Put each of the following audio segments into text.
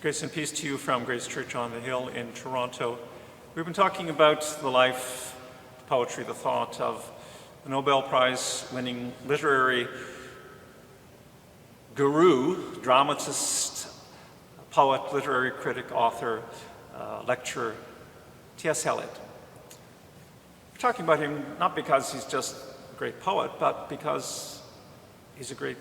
Grace and peace to you from Grace Church on the Hill in Toronto. We've been talking about the life, the poetry, the thought of the Nobel Prize winning literary guru, dramatist, poet, literary critic, author, lecturer, T.S. Eliot. We're talking about him not because he's just a great poet, but because he's a great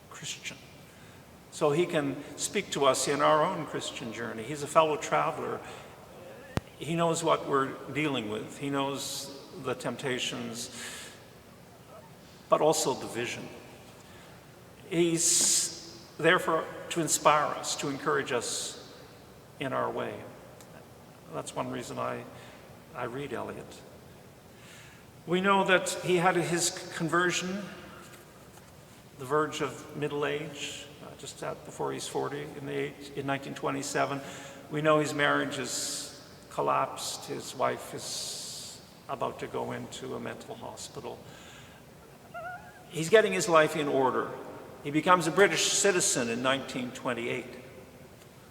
Christian. So he can speak to us in our own Christian journey. He's a fellow traveler. He knows what we're dealing with. He knows the temptations, but also the vision. He's there to inspire us, to encourage us in our way. That's one reason I read Eliot. We know that he had his conversion, the verge of middle age, just before he's 40 in 1927. We know his marriage has collapsed. His wife is about to go into a mental hospital. He's getting his life in order. He becomes a British citizen in 1928,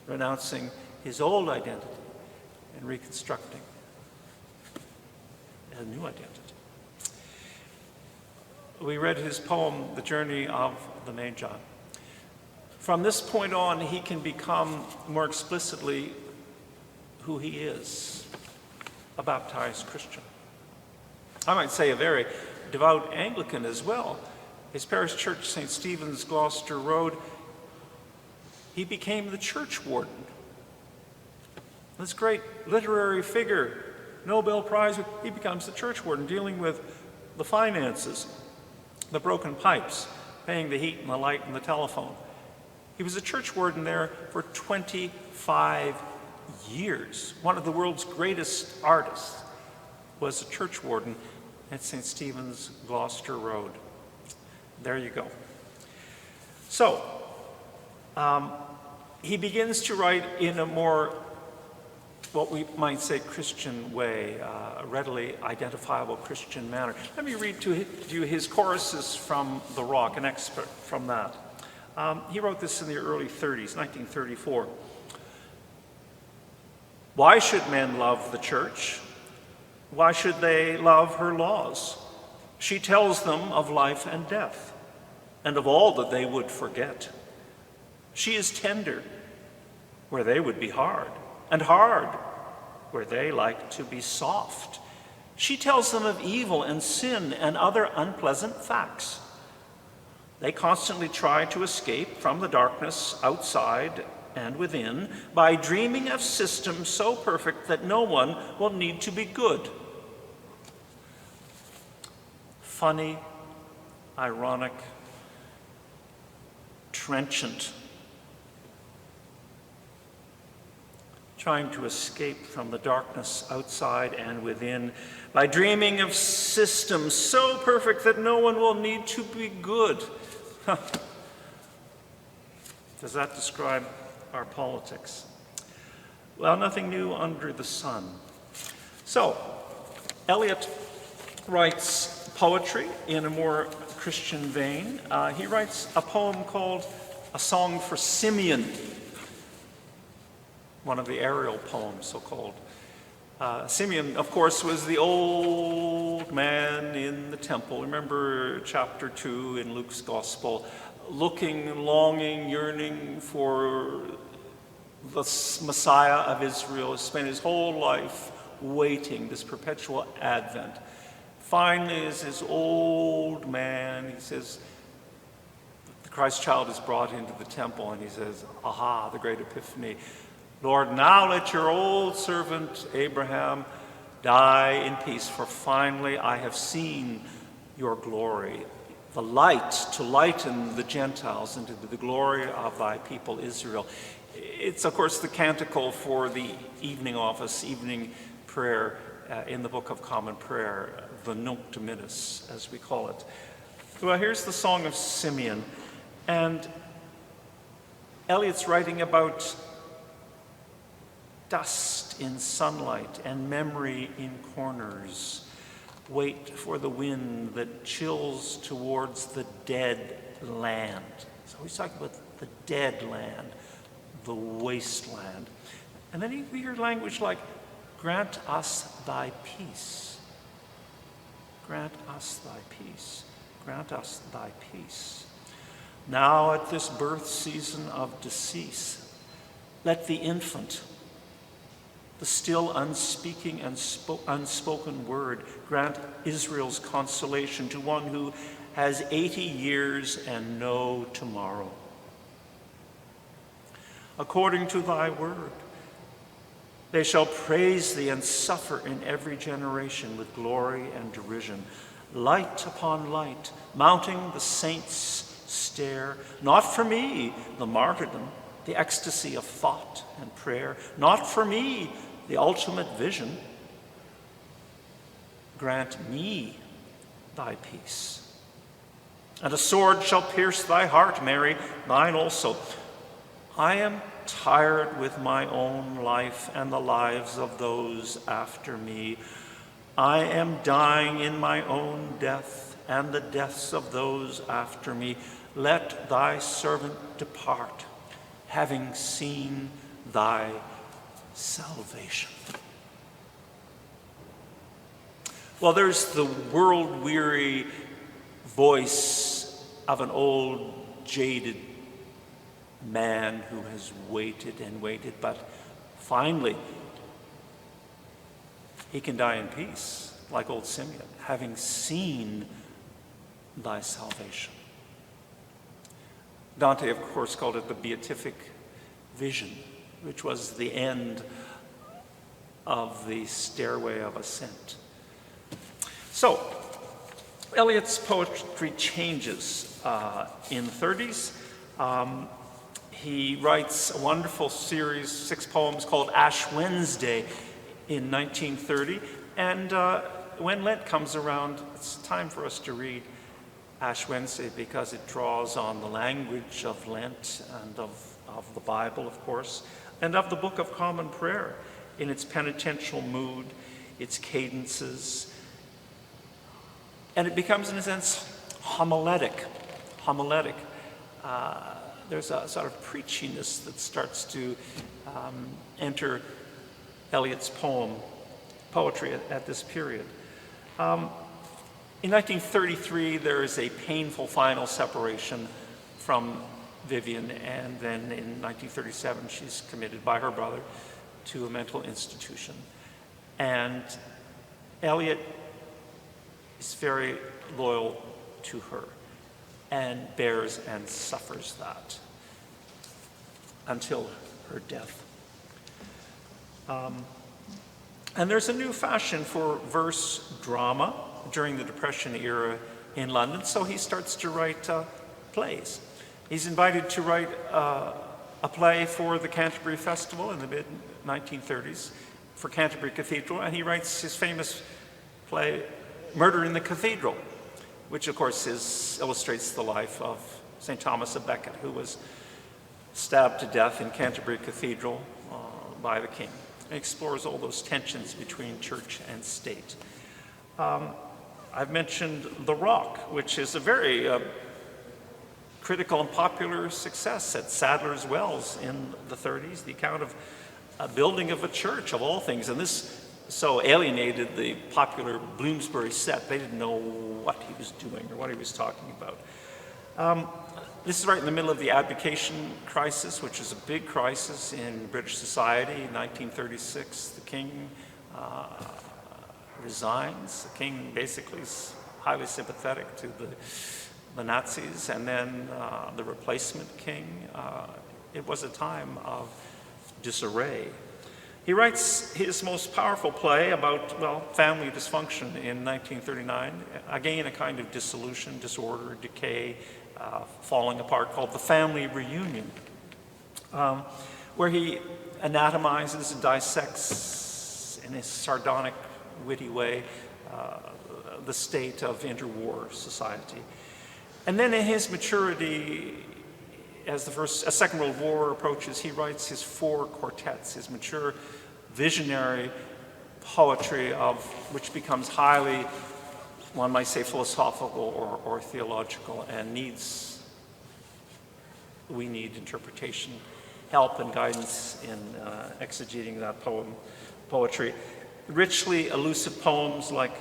renouncing his old identity and reconstructing a new identity. We read his poem, The Journey of the Magi. From this point on, he can become more explicitly who he is, a baptized Christian. I might say a very devout Anglican as well. His parish church, St. Stephen's, Gloucester Road, he became the Church Warden. This great literary figure, Nobel Prize, he becomes the Church Warden, dealing with the finances, the broken pipes, paying the heat and the light and the telephone. He was a church warden there for 25 years. One of the world's greatest artists was a church warden at St. Stephen's, Gloucester Road. There you go. So, he begins to write in a more, what we might say, Christian way, a readily identifiable Christian manner. Let me read to you his choruses from The Rock, an excerpt from that. He wrote this in the early 30s, 1934. Why should men love the church? Why should they love her laws? She tells them of life and death, and of all that they would forget. She is tender where they would be hard, and hard where they like to be soft. She tells them of evil and sin and other unpleasant facts. They constantly try to escape from the darkness outside and within by dreaming of systems so perfect that no one will need to be good. Funny, ironic, trenchant, trying to escape from the darkness outside and within by dreaming of systems so perfect that no one will need to be good. Does that describe our politics? Well, nothing new under the sun. So, Eliot writes poetry in a more Christian vein. He writes a poem called A Song for Simeon, one of the Ariel poems, so-called. Simeon, of course, was the old man in the temple. Remember chapter 2 in Luke's Gospel, looking, longing, yearning for the Messiah of Israel, spent his whole life waiting, this perpetual Advent. Finally, as this old man, he says, the Christ child is brought into the temple, and he says, aha, the great epiphany. Lord, now let your old servant Abraham die in peace, for finally I have seen your glory, the light to lighten the Gentiles into the glory of thy people Israel. It's, of course, the canticle for the evening office, evening prayer in the Book of Common Prayer, the Nunc Dimittis, as we call it. Well, here's the Song of Simeon, and Eliot's writing about dust in sunlight and memory in corners. Wait for the wind that chills towards the dead land. So he's talking about the dead land, the wasteland. And then we hear language like, grant us thy peace. Grant us thy peace. Grant us thy peace. Now at this birth season of decease, let the infant, the still unspeaking and unspoken word, grant Israel's consolation to one who has 80 years and no tomorrow. According to thy word, they shall praise thee and suffer in every generation with glory and derision. Light upon light, mounting the saints' stair. Not for me, the martyrdom, the ecstasy of thought and prayer. Not for me, the ultimate vision. Grant me thy peace. And a sword shall pierce thy heart, Mary, thine also. I am tired with my own life and the lives of those after me. I am dying in my own death and the deaths of those after me. Let thy servant depart, having seen thy salvation. Well, there's the world-weary voice of an old, jaded man who has waited and waited, but finally he can die in peace, like old Simeon, having seen thy salvation. Dante, of course, called it the beatific vision, which was the end of the stairway of ascent. So, Eliot's poetry changes in the 30s. He writes a wonderful series, 6 poems called Ash Wednesday in 1930. And when Lent comes around, it's time for us to read Ash Wednesday because it draws on the language of Lent and of the Bible, of course, and of the Book of Common Prayer in its penitential mood, its cadences. And it becomes, in a sense, homiletic. There's a sort of preachiness that starts to enter Eliot's poetry at this period. In 1933, there is a painful final separation from Vivian, and then in 1937, she's committed by her brother to a mental institution. And Eliot is very loyal to her and bears and suffers that until her death. And there's a new fashion for verse drama during the Depression era in London, so he starts to write plays. He's invited to write a play for the Canterbury Festival in the mid-1930s for Canterbury Cathedral, and he writes his famous play, Murder in the Cathedral, which of course illustrates the life of St. Thomas of Becket, who was stabbed to death in Canterbury Cathedral by the king. It explores all those tensions between church and state. I've mentioned The Rock, which is a very critical and popular success at Sadler's Wells in the 30s, the account of a building of a church, of all things. And this so alienated the popular Bloomsbury set. They didn't know what he was doing or what he was talking about. This is right in the middle of the abdication crisis, which is a big crisis in British society. In 1936, the king resigns. The king basically is highly sympathetic to the Nazis, and then the replacement king. It was a time of disarray. He writes his most powerful play about, family dysfunction in 1939, again a kind of dissolution, disorder, decay, falling apart, called The Family Reunion, where he anatomizes and dissects in a sardonic, witty way the state of interwar society. And then in his maturity, as the Second World War approaches, he writes his 4 quartets, his mature, visionary poetry, of which becomes highly, one might say, philosophical or theological, and we need interpretation help and guidance in exegeting that poetry. Richly elusive poems like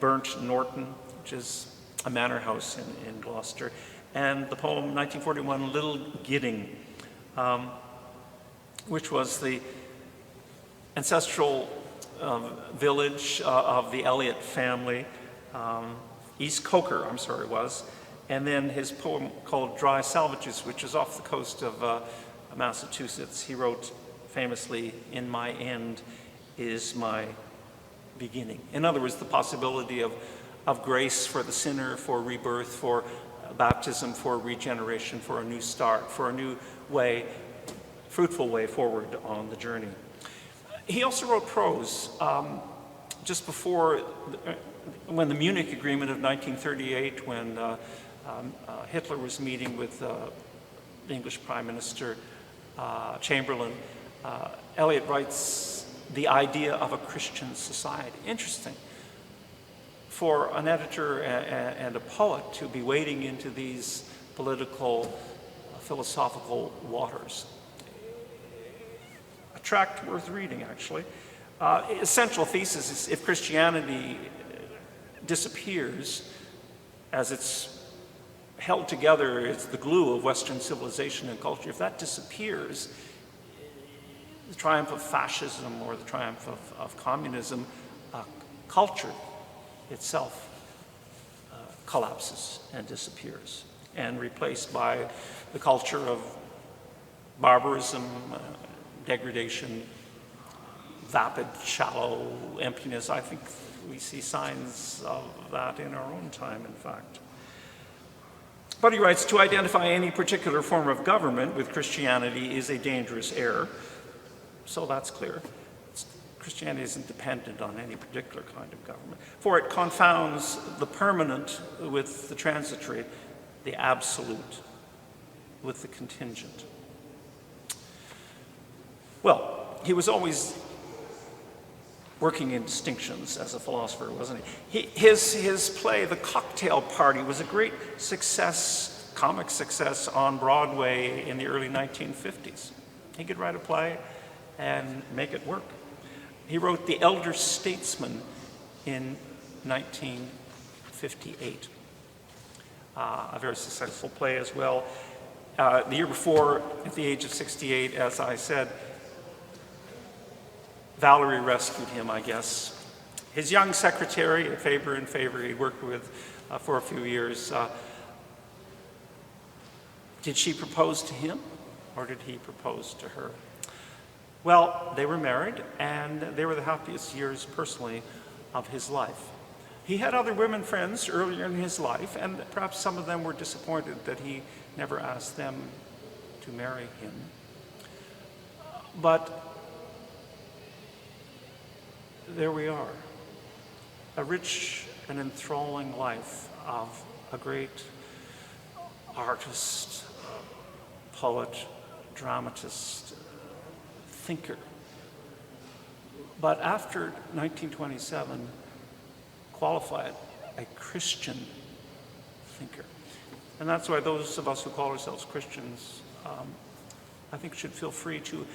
Burnt Norton, which is a manor house in Gloucester, and the poem 1941, Little Gidding, which was the ancestral village of the Eliot family. East Coker, I'm sorry, it was. And then his poem called Dry Salvages, which is off the coast of Massachusetts. He wrote famously, "In my end is my beginning." In other words, the possibility of grace for the sinner, for rebirth, for baptism, for regeneration, for a new start, for a new way, fruitful way forward on the journey. He also wrote prose just before, when the Munich Agreement of 1938, when Hitler was meeting with the English Prime Minister Chamberlain, Eliot writes the idea of a Christian society. Interesting for an editor and a poet to be wading into these political, philosophical waters. A tract worth reading, actually. His central thesis is if Christianity disappears, as it's held together, it's the glue of Western civilization and culture, if that disappears, the triumph of fascism or the triumph of communism, culture itself collapses and disappears, and replaced by the culture of barbarism, degradation, vapid, shallow emptiness. I think we see signs of that in our own time, in fact. But he writes, to identify any particular form of government with Christianity is a dangerous error. So that's clear. Christianity isn't dependent on any particular kind of government, for it confounds the permanent with the transitory, the absolute with the contingent. Well, he was always working in distinctions as a philosopher, wasn't he? His play, The Cocktail Party, was a great success, comic success on Broadway in the early 1950s. He could write a play and make it work. He wrote The Elder Statesman in 1958, a very successful play as well. The year before, at the age of 68, as I said, Valerie rescued him, I guess. His young secretary, Faber and Faber, he worked with for a few years. Did she propose to him, or did he propose to her? Well, they were married, and they were the happiest years, personally, of his life. He had other women friends earlier in his life, and perhaps some of them were disappointed that he never asked them to marry him. But there we are, a rich and enthralling life of a great artist, poet, dramatist, thinker. But after 1927, qualified a Christian thinker. And that's why those of us who call ourselves Christians, I think, should feel free to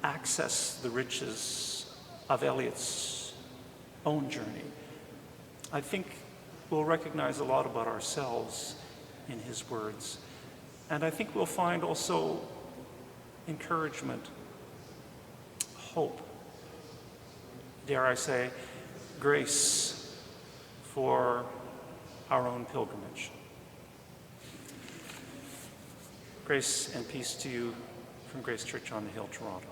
access the riches of Eliot's own journey. I think we'll recognize a lot about ourselves in his words. And I think we'll find also encouragement, hope, dare I say, grace for our own pilgrimage. Grace and peace to you from Grace Church on the Hill, Toronto.